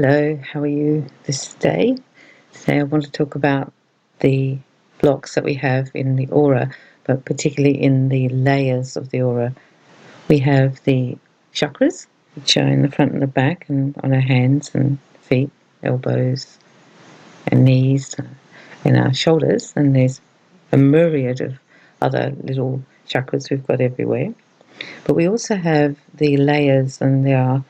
Hello, how are you this day? Today I want to talk about the blocks that we have in the aura, but particularly in the layers of the aura. We have the chakras, which are in the front and the back and on our hands and feet, elbows and knees and our shoulders. And there's a myriad of other little chakras we've got everywhere. But we also have the layers, and the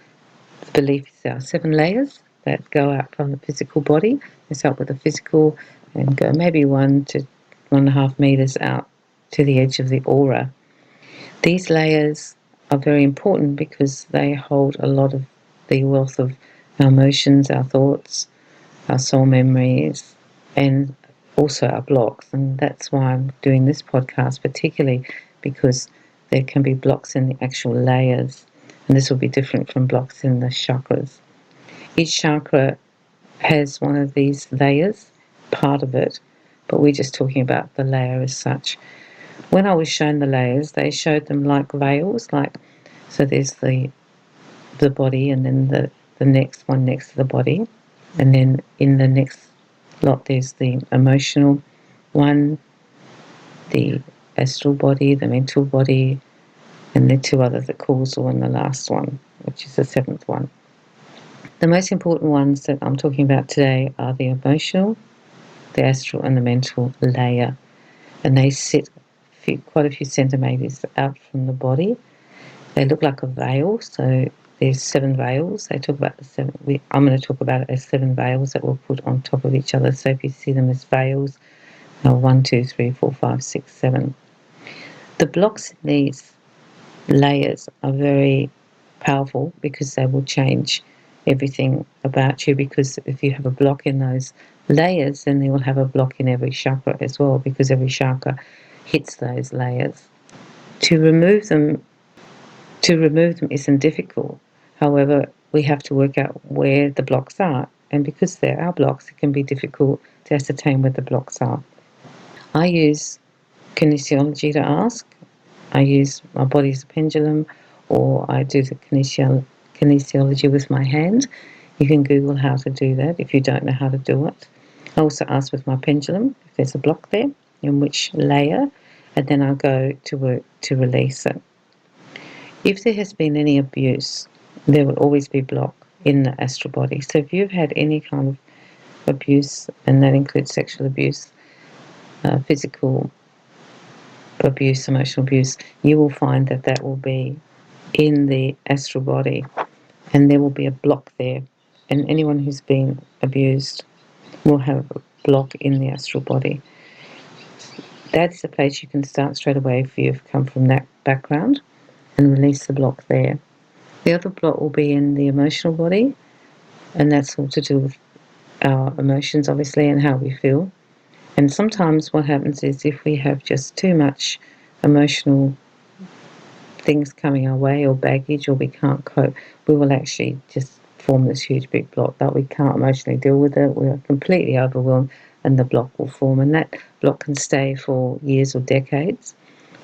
belief is there are 7 layers that go out from the physical body. They start with the physical and go maybe 1 to 1.5 meters out to the edge of the aura. These layers are very important because they hold a lot of the wealth of our emotions, our thoughts, our soul memories, and also our blocks. And that's why I'm doing this podcast, particularly because there can be blocks in the actual layers, and this will be different from blocks in the chakras. Each chakra has one of these layers, part of it, but we're just talking about the layer as such. When I was shown the layers, they showed them like veils, so there's the body, and then the next one next to the body, and then in the next lot there's the emotional one, the astral body, the mental body, and the 2 others, the causal and the last one, which is the 7th one. The most important ones that I'm talking about today are the emotional, the astral and the mental layer, and they sit quite a few centimetres out from the body. They look like a veil, so there's 7 veils. They talk about the 7. I'm going to talk about it as 7 veils that we'll put on top of each other. So if you see them as veils, 1, 2, 3, 4, 5, 6, 7. The blocks in these layers are very powerful because they will change everything about you, because if you have a block in those layers, then you will have a block in every chakra as well, because every chakra hits those layers. To remove them isn't difficult. However, we have to work out where the blocks are, and because they're our blocks, it can be difficult to ascertain where the blocks are. I use kinesiology to ask. I use my body as a pendulum, or I do the kinesiology with my hand. You can Google how to do that if you don't know how to do it. I also ask with my pendulum if there's a block there, in which layer, and then I go to work to release it. If there has been any abuse, there will always be block in the astral body. So if you've had any kind of abuse, and that includes sexual abuse, physical abuse, emotional abuse, you will find that will be in the astral body, and there will be a block there. And anyone who's been abused will have a block in the astral body. That's the place you can start straight away if you've come from that background, and release the block there. The other block will be in the emotional body, and that's all to do with our emotions, obviously, and how we feel. And sometimes what happens is if we have just too much emotional things coming our way, or baggage, or we can't cope, we will actually just form this huge big block that we can't emotionally deal with it. We are completely overwhelmed, and the block will form, and that block can stay for years or decades.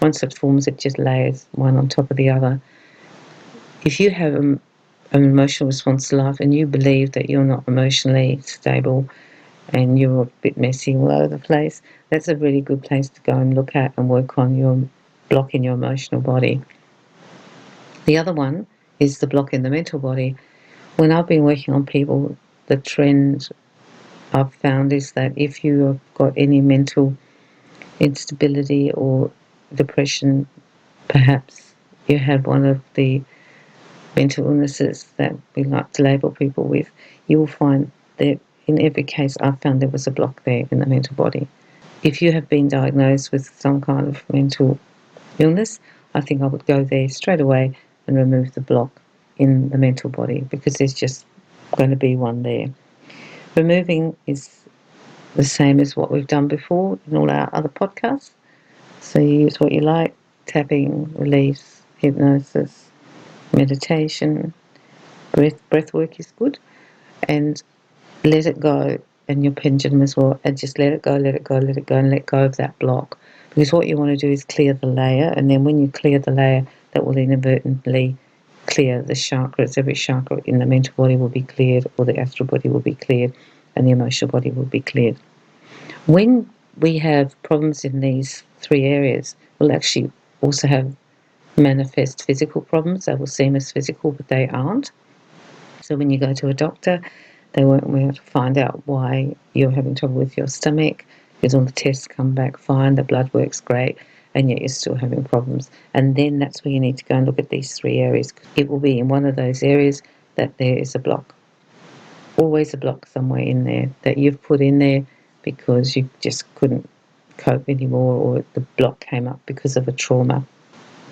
Once it forms, it just layers one on top of the other. If you have an emotional response to life, and you believe that you're not emotionally stable and you're a bit messy all over the place, that's a really good place to go and look at and work on your block in your emotional body. The other one is the block in the mental body. When I've been working on people, the trend I've found is that if you've got any mental instability or depression, perhaps you have one of the mental illnesses that we like to label people with, you will find that in every case I've found there was a block there in the mental body. If you have been diagnosed with some kind of mental illness, I think I would go there straight away and remove the block in the mental body, because there's just going to be one there. Removing is the same as what we've done before in all our other podcasts. So you use what you like: tapping, release, hypnosis, meditation, breath work is good, and let it go, and your pendulum as well, and just let it go, let it go, let it go, and let go of that block. Because what you want to do is clear the layer, and then when you clear the layer, that will inadvertently clear the chakras. Every chakra in the mental body will be cleared, or the astral body will be cleared, and the emotional body will be cleared. When we have problems in these three areas, we'll actually also have manifest physical problems. They will seem as physical, but they aren't. So when you go to a doctor, they won't be able to find out why you're having trouble with your stomach, because all the tests come back fine, the blood works great, and yet you're still having problems. And then that's where you need to go and look at these three areas. It will be in one of those areas that there is a block. Always a block somewhere in there that you've put in there because you just couldn't cope anymore, or the block came up because of a trauma.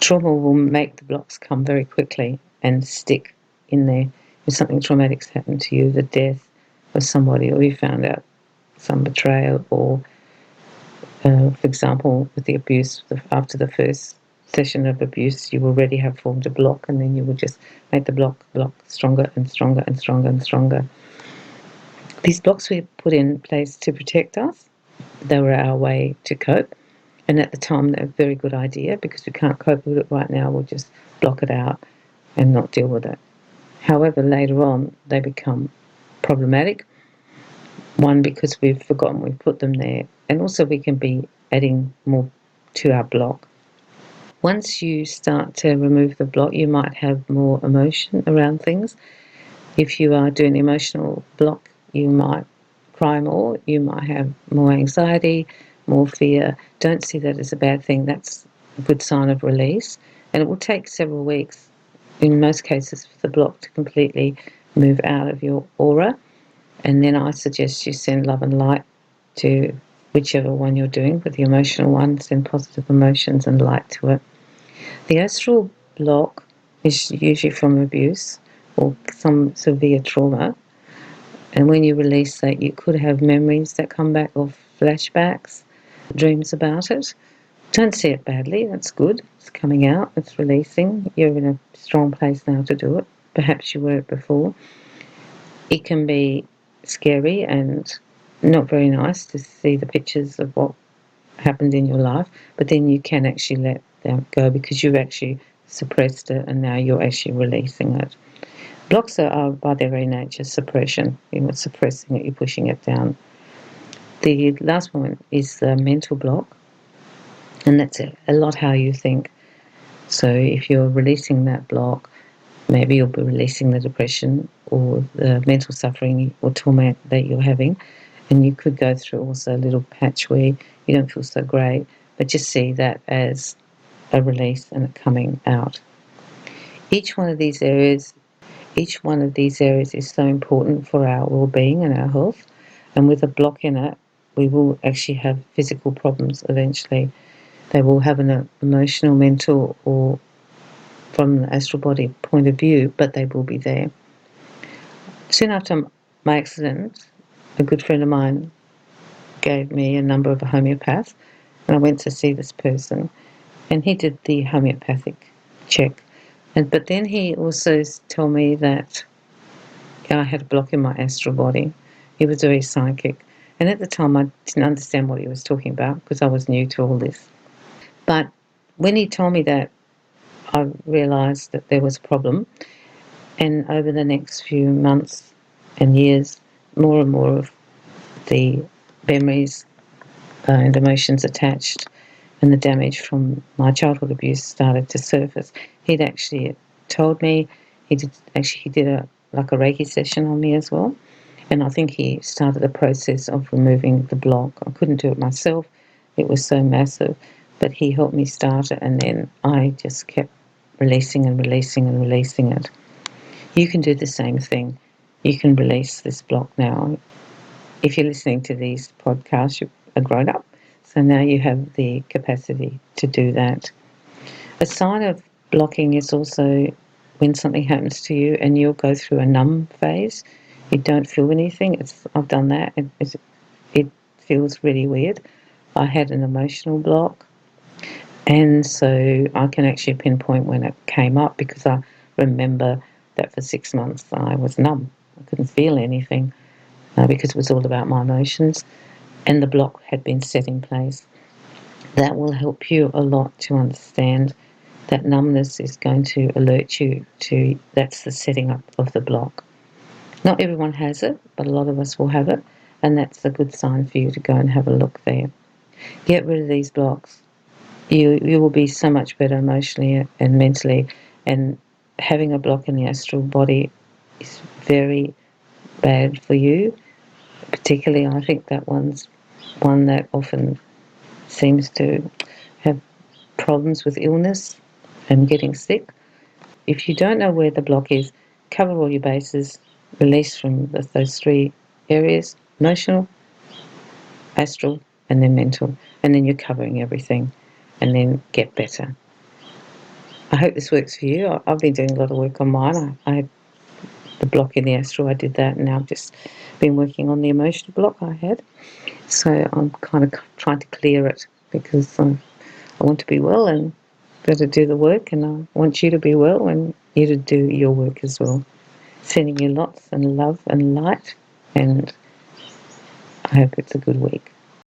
Trauma will make the blocks come very quickly and stick in there. If something traumatic's happened to you, the death of somebody, or you found out some betrayal, or for example, with the abuse, after the first session of abuse, you already have formed a block, and then you will just make the block stronger and stronger and stronger and stronger. These blocks were put in place to protect us. They were our way to cope. And at the time, they're a very good idea, because we can't cope with it right now. We'll just block it out and not deal with it. However, later on, they become problematic. One, because we've forgotten we've put them there, and also we can be adding more to our block. Once you start to remove the block, you might have more emotion around things. If you are doing emotional block, you might cry more, you might have more anxiety, more fear. Don't see that as a bad thing. That's a good sign of release. And it will take several weeks, in most cases, for the block to completely move out of your aura. And then I suggest you send love and light to whichever one you're doing. With the emotional one, send positive emotions and light to it. The astral block is usually from abuse or some severe trauma. And when you release that, you could have memories that come back, or flashbacks, dreams about it. Don't see it badly. That's good. It's coming out. It's releasing. You're in a strong place now to do it. Perhaps you weren't before. It can be scary and not very nice to see the pictures of what happened in your life, but then you can actually let that go, because you've actually suppressed it, and now you're actually releasing it. Blocks are by their very nature suppression. You're not suppressing it, you're pushing it down. The last one is the mental block, and that's a lot how you think. So if you're releasing that block, maybe you'll be releasing the depression or the mental suffering or torment that you're having, and you could go through also a little patch where you don't feel so great, but just see that as a release and a coming out. Each one of these areas is so important for our well-being and our health, and with a block in it, we will actually have physical problems eventually. They will have an emotional, mental, or from the astral body point of view, but they will be there. Soon after my accident, a good friend of mine gave me a number of a homeopath, and I went to see this person, and he did the homeopathic check. But then he also told me that I had a block in my astral body. He was very psychic. And at the time, I didn't understand what he was talking about, because I was new to all this. But when he told me that, I realised that there was a problem. And over the next few months and years, more and more of the memories and emotions attached and the damage from my childhood abuse started to surface. He'd actually told me, he did a Reiki session on me as well. And I think he started the process of removing the block. I couldn't do it myself. It was so massive. But he helped me start it, and then I just kept releasing and releasing and releasing it. You can do the same thing. You can release this block now. If you're listening to these podcasts, you're a grown up. So now you have the capacity to do that. A sign of blocking is also when something happens to you and you'll go through a numb phase. You don't feel anything. I've done that. It feels really weird. I had an emotional block, and so I can actually pinpoint when it came up, because I remember that for 6 months I was numb. I couldn't feel anything because it was all about my emotions, and the block had been set in place. That will help you a lot to understand that numbness is going to alert you to that's the setting up of the block. Not everyone has it, but a lot of us will have it, and that's a good sign for you to go and have a look there. Get rid of these blocks. You will be so much better emotionally and mentally, and having a block in the astral body is very bad for you. Particularly, I think that one's one that often seems to have problems with illness and getting sick. If you don't know where the block is, cover all your bases, release from those three areas: emotional, astral, and then mental. And then you're covering everything, and then get better. I hope this works for you. I've been doing a lot of work on mine. I had the block in the astral, I did that, and now I've just been working on the emotional block I had. So I'm kind of trying to clear it because I want to be well and got to do the work, and I want you to be well and you to do your work as well. Sending you lots and love and light, and I hope it's a good week.